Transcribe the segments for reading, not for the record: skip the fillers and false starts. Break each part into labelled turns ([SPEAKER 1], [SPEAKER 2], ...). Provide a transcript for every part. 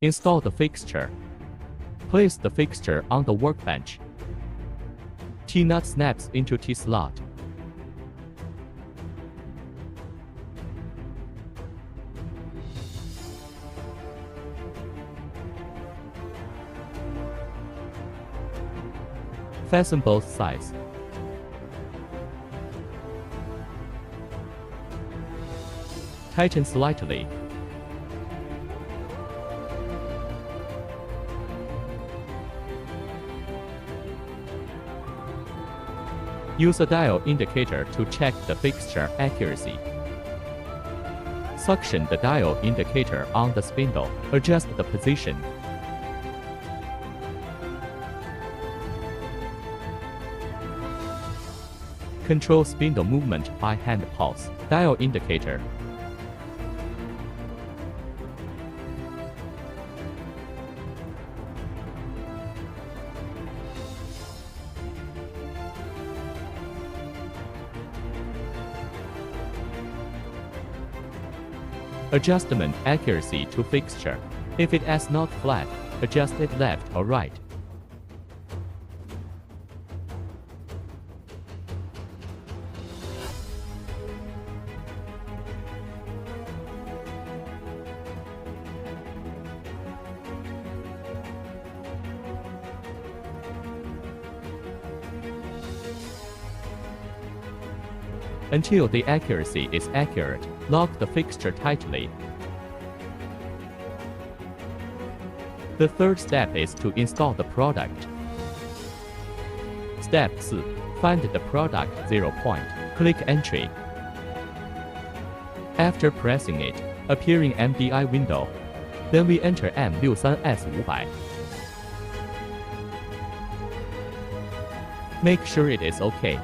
[SPEAKER 1] Install the fixture. Place the fixture on the workbench. T-nut snaps into T-slot. Fasten both sides. Tighten slightly. Use a dial indicator to check the fixture accuracy. Suction the dial indicator on the spindle. Adjust the position. Control spindle movement by hand pulse. Dial indicator. Adjustment accuracy to fixture. If it is not flat, adjust it left or right. Until the accuracy is accurate, lock the fixture tightly. The third step is to install the product. Step 4. Find the product 0 point. Click Entry. After pressing it, appearing MDI window. Then we enter M63S500. Make sure it is OK.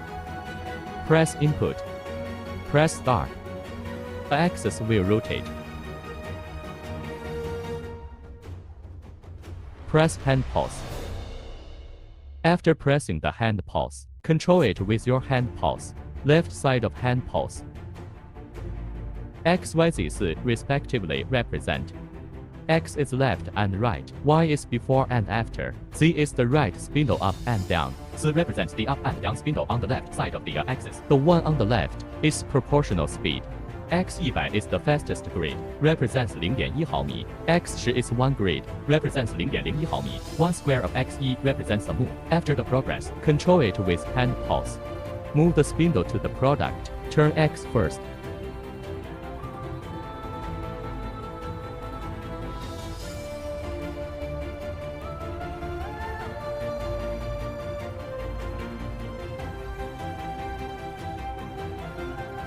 [SPEAKER 1] Press Input. Press Start. The axis will rotate. Press hand pulse. After pressing the hand pulse, control it with your hand pulse. Left side of hand pulse. XYZ respectively represent. X is left and right, Y is before and after, Z is the right spindle up and down. Z represents the up and down spindle on the left side of the axis. The one on the left is proportional speed. X100 is the fastest grid, represents 0.1 毫米. X10 is 1 grid, represents 0.01 毫米. 1 square of X1 represents a move. After the progress, control it with hand pulse. Move the spindle to the product. Turn X first.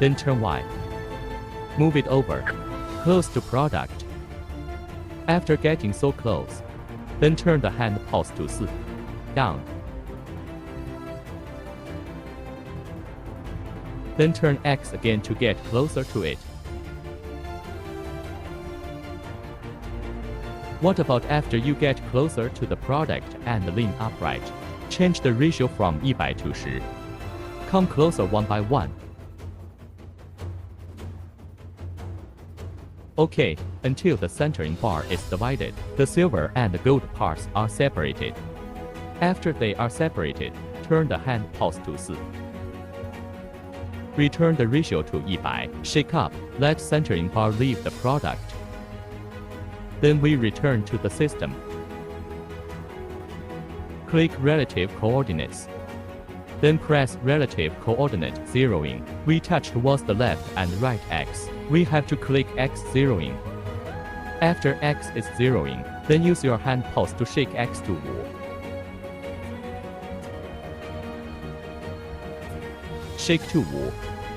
[SPEAKER 1] Then turn Y. Move it over. Close to product. After getting so close, then turn the hand pulse to 4. Down. Then turn X again to get closer to it. What about after you get closer to the product and lean upright? Change the ratio from 100 to 10. Come closer one by one. OK, until the centering bar is divided, the silver and the gold parts are separated. After they are separated, turn the hand pulse to 4. Return the ratio to 100. Shake up, let centering bar leave the product. Then we return to the system. Click Relative Coordinates. Then press Relative Coordinate Zeroing. We touch towards the left and right X. We have to click X zeroing. After X is zeroing, then use your hand pulse to shake X to 5. Shake to 5.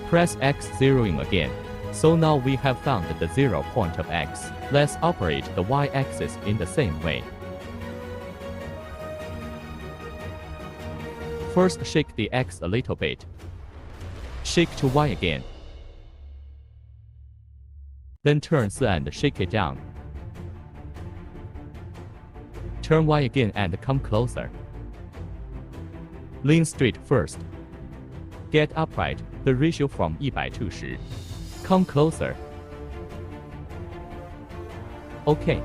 [SPEAKER 1] Press X zeroing again. So now we have found the 0 point of X. Let's operate the Y axis in the same way. First shake the X a little bit. Shake to Y again. Then turn 4 and shake it down. Turn Y again and come closer. Lean straight first. Get upright, the ratio from 100 to 10. Come closer. OK.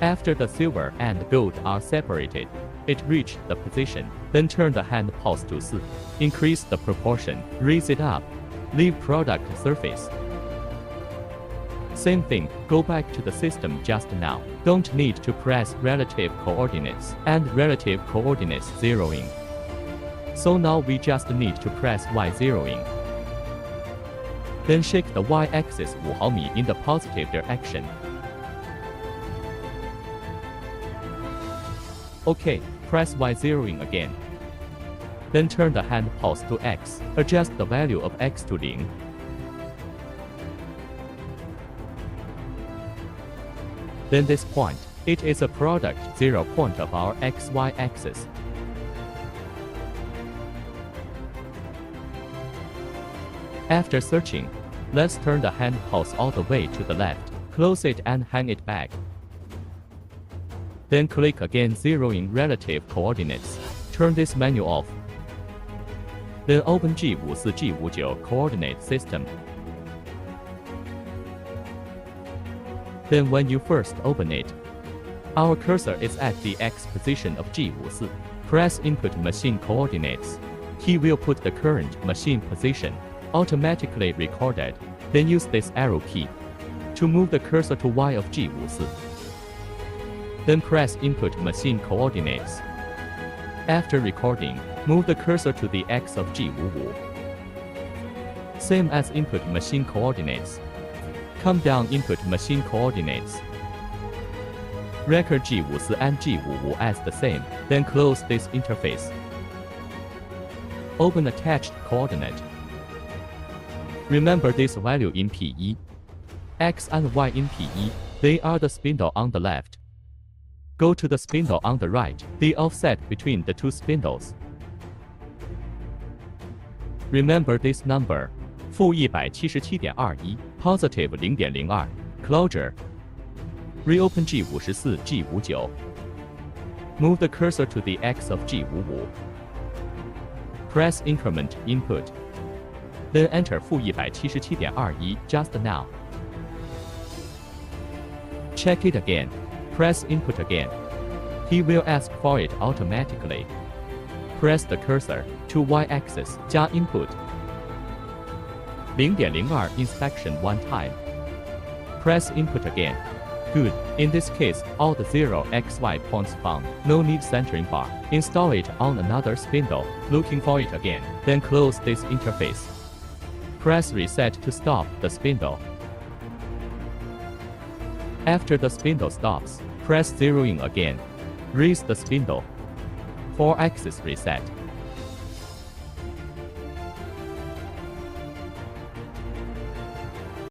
[SPEAKER 1] After the silver and gold are separated, it reached the position, then turn the hand pulse to 4. Increase the proportion, raise it up, leave product surface. Same thing, go back to the system just now. Don't need to press relative coordinates and relative coordinates zeroing. So now we just need to press Y zeroing. Then shake the Y-axis 5 毫米 in the positive direction. OK, press Y zeroing again. Then turn the hand pulse to X. Adjust the value of X to 0. Then this point, it is a product 0 point of our XY axis. After searching, let's turn the hand pulse all the way to the left, close it and hang it back. Then click again zeroing relative coordinates. Turn this menu off. Then open G54 G59 coordinate system. Then when you first open it, our cursor is at the X position of G54. Press input machine coordinates. He will put the current machine position, automatically recorded. Then use this arrow key to move the cursor to Y of G54. Then press input machine coordinates. After recording, move the cursor to the X of G55. Same as input machine coordinates. Come down input machine coordinates. Record G54 and G55 as the same, then close this interface. Open attached coordinate. Remember this value in PE. X and Y in PE, they are the spindle on the left. Go to the spindle on the right, the offset between the two spindles. Remember this number, -177.21, positive 0.02, closure. Reopen G54 G59. Move the cursor to the X of G55. Press increment input. Then enter -177.21 just now. Check it again. Press input again. He will ask for it automatically. Press the cursor to Y-axis 加 input. 0.02 inspection one time. Press input again. Good. In this case, all the 0 XY points found. No need centering bar. Install it on another spindle. Looking for it again. Then close this interface. Press reset to stop the spindle. After the spindle stops, press zeroing again. Raise the spindle. 4-axis reset.